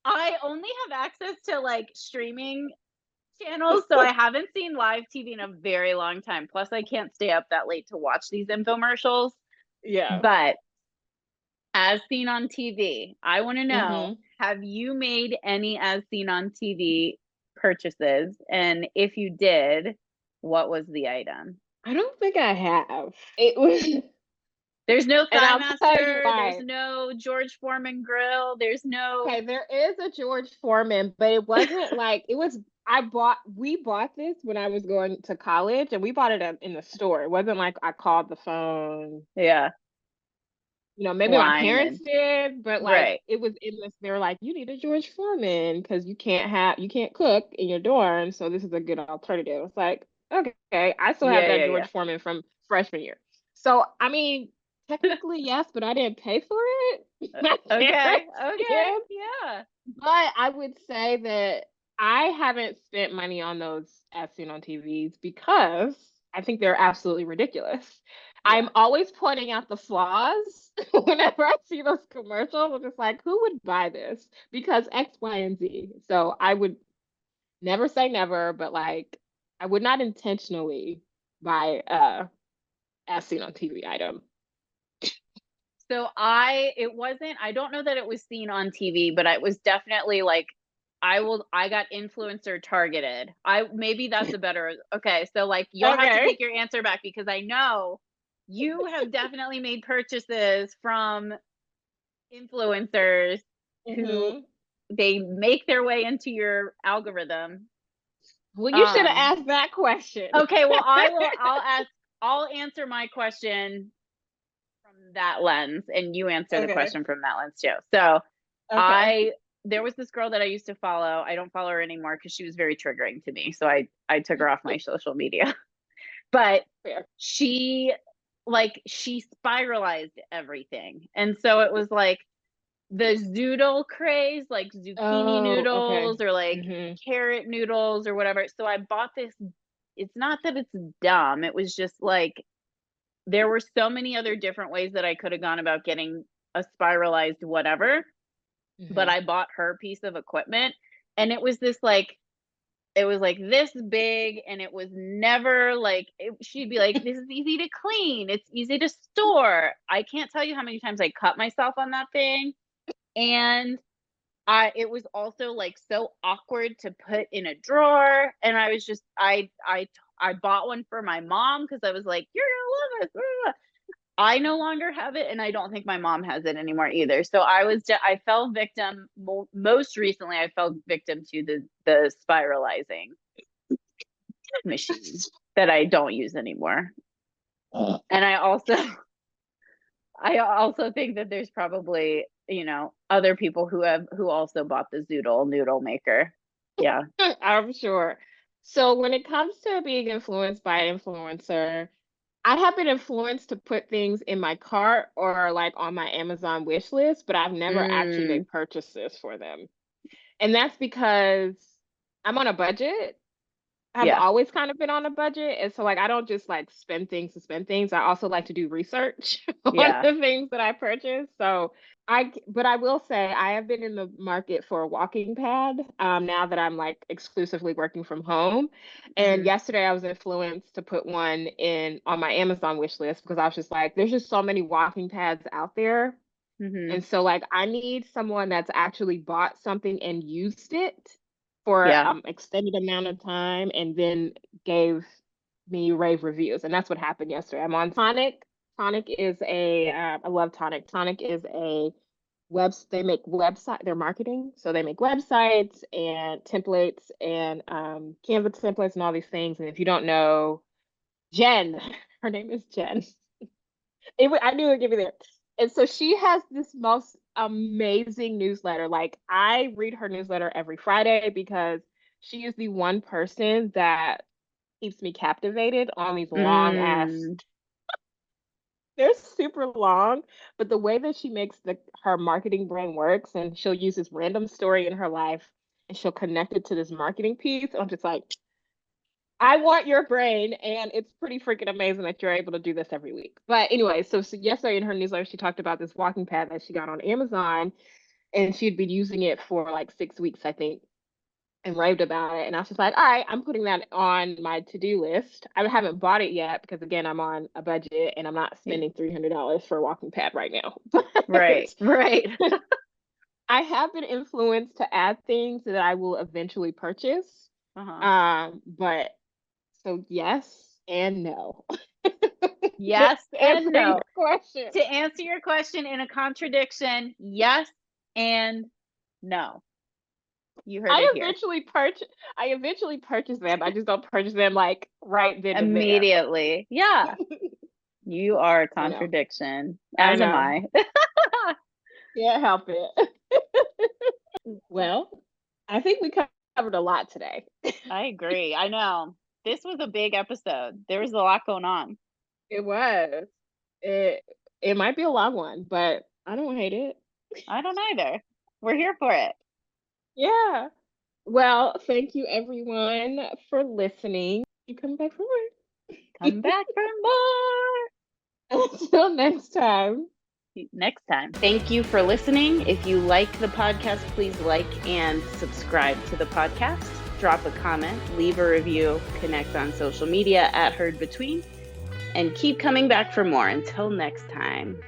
Speaker 1: I only have access to like streaming channels, so I haven't seen live TV in a very long time. Plus, I can't stay up that late to watch these infomercials.
Speaker 2: Yeah.
Speaker 1: But as seen on TV, I want to know,
Speaker 2: Hmm.
Speaker 1: have you made any as seen on TV purchases? And if you did, what was the item?
Speaker 2: I don't think I have. It was,
Speaker 1: There's no
Speaker 2: and
Speaker 1: Thigh
Speaker 2: I'll tell you
Speaker 1: Master, there's
Speaker 2: why.
Speaker 1: no George Foreman grill, there's no
Speaker 2: Okay, there is a George Foreman, but it wasn't like it was. We bought this when I was going to college, and we bought it in the store. It wasn't like I called the phone.
Speaker 1: yeah,
Speaker 2: Maybe my
Speaker 1: line
Speaker 2: parents
Speaker 1: and
Speaker 2: did, but like
Speaker 1: right.
Speaker 2: it was in this. They were like, "You need a George Foreman because you can't cook in your dorm, so this is a good alternative." It's like, okay, I still have
Speaker 1: Yeah,
Speaker 2: that
Speaker 1: yeah, yeah.
Speaker 2: George Foreman from freshman year. So I mean, technically yes, but I didn't pay for it. My
Speaker 1: Okay,
Speaker 2: parents
Speaker 1: okay,
Speaker 2: did.
Speaker 1: yeah.
Speaker 2: But I would say that I haven't spent money on those as seen on TVs because I think they're absolutely ridiculous. I'm
Speaker 1: Yeah.
Speaker 2: always pointing out the flaws whenever I see those commercials. I'm just like, who would buy this? Because X, Y, and Z. So I would never say never, but like I would not intentionally buy as seen on TV item.
Speaker 1: So I don't know that it was seen on TV, but it was definitely like I got influencer targeted. Maybe that's a better, okay, so like you'll have to
Speaker 2: Okay.
Speaker 1: take your answer back because I know you have definitely made purchases from influencers who
Speaker 2: Mm-hmm.
Speaker 1: they make their way into your algorithm.
Speaker 2: Well, you should have asked that question.
Speaker 1: Okay, well, I'll answer my question from that lens, and you answer the
Speaker 2: Okay.
Speaker 1: question from that lens too. So
Speaker 2: Okay.
Speaker 1: there was this girl that I used to follow. I don't follow her anymore because she was very triggering to me. So I took her off my social media. But
Speaker 2: Fair.
Speaker 1: she spiralized everything. And so it was like the zoodle craze, like zucchini
Speaker 2: Oh, okay.
Speaker 1: noodles or like
Speaker 2: Mm-hmm.
Speaker 1: carrot noodles or whatever. So I bought this. It's not that it's dumb. It was just like there were so many other different ways that I could have gone about getting a spiralized whatever, but
Speaker 2: Mm-hmm.
Speaker 1: I bought her piece of equipment, and it was like this big, and it was never like she'd be like, this is easy to clean, it's easy to store. I can't tell you how many times I cut myself on that thing. And it was also like so awkward to put in a drawer, and I was just I bought one for my mom because I was like, you're gonna love it. I no longer have it, and I don't think my mom has it anymore either. So I fell victim. Most recently, I fell victim to the spiralizing machine that I don't use anymore. And I also think that there's probably, other people who also bought the Zoodle noodle maker. Yeah.
Speaker 2: I'm sure. So when it comes to being influenced by an influencer, I have been influenced to put things in my cart or like on my Amazon wish list, but I've never actually
Speaker 1: Mm,
Speaker 2: made purchases for them. And that's because I'm on a budget. I've
Speaker 1: yeah.
Speaker 2: always kind of been on a budget. And so like I don't just like spend things to spend things. I also like to do research on
Speaker 1: Yeah.
Speaker 2: the things that I purchase. So but I will say I have been in the market for a walking pad now that I'm like exclusively working from home. And
Speaker 1: Hmm.
Speaker 2: yesterday I was influenced to put one in on my Amazon wish list because I was just like, there's just so many walking pads out there.
Speaker 1: Hmm.
Speaker 2: And so like I need someone that's actually bought something and used it for
Speaker 1: Yeah.
Speaker 2: extended amount of time and then gave me rave reviews. And that's what happened yesterday. I'm on Tonic. Tonic is I love Tonic. Tonic is a they make website, they're marketing. So they make websites and templates and Canva templates and all these things. And if you don't know Jen, her name is Jen. I knew it would give you there. And so she has this most amazing newsletter. Like I read her newsletter every Friday because she is the one person that keeps me captivated on these long ass.
Speaker 1: Mm.
Speaker 2: They're super long, but the way that she makes her marketing brain works, and she'll use this random story in her life, and she'll connect it to this marketing piece. I'm just like, I want your brain, and it's pretty freaking amazing that you're able to do this every week. But anyway, so yesterday in her newsletter, she talked about this walking pad that she got on Amazon, and she'd been using it for like 6 weeks, I think, and raved about it. And I was just like, all right, I'm putting that on my to-do list. I haven't bought it yet because again, I'm on a budget and I'm not spending $300 for a walking pad right now.
Speaker 1: Right. Right.
Speaker 2: But I have been influenced to add things that I will eventually purchase.
Speaker 1: Uh-huh.
Speaker 2: But so yes and no.
Speaker 1: Yes
Speaker 2: Just
Speaker 1: and
Speaker 2: answering
Speaker 1: no.
Speaker 2: your question.
Speaker 1: To answer your question in a contradiction, yes and no. You heard it here.
Speaker 2: I eventually purchase them. I just don't purchase them like right then and there.
Speaker 1: Immediately. Yeah. You are a
Speaker 2: I know.
Speaker 1: contradiction,
Speaker 2: I
Speaker 1: as am
Speaker 2: know.
Speaker 1: I.
Speaker 2: Can't help it. Well, I think we covered a lot today.
Speaker 1: I agree. I know. This was a big episode. There was a lot going on.
Speaker 2: It was. It it might be a long one, but I don't hate it.
Speaker 1: I don't either. We're here for it.
Speaker 2: Yeah. Well, thank you everyone for listening. You come back for more.
Speaker 1: Come back for more.
Speaker 2: Until next time.
Speaker 1: Next time. Thank you for listening. If you like the podcast, please like and subscribe to the podcast. Drop a comment, leave a review, connect on social media @HeardBetween, and keep coming back for more. Until next time.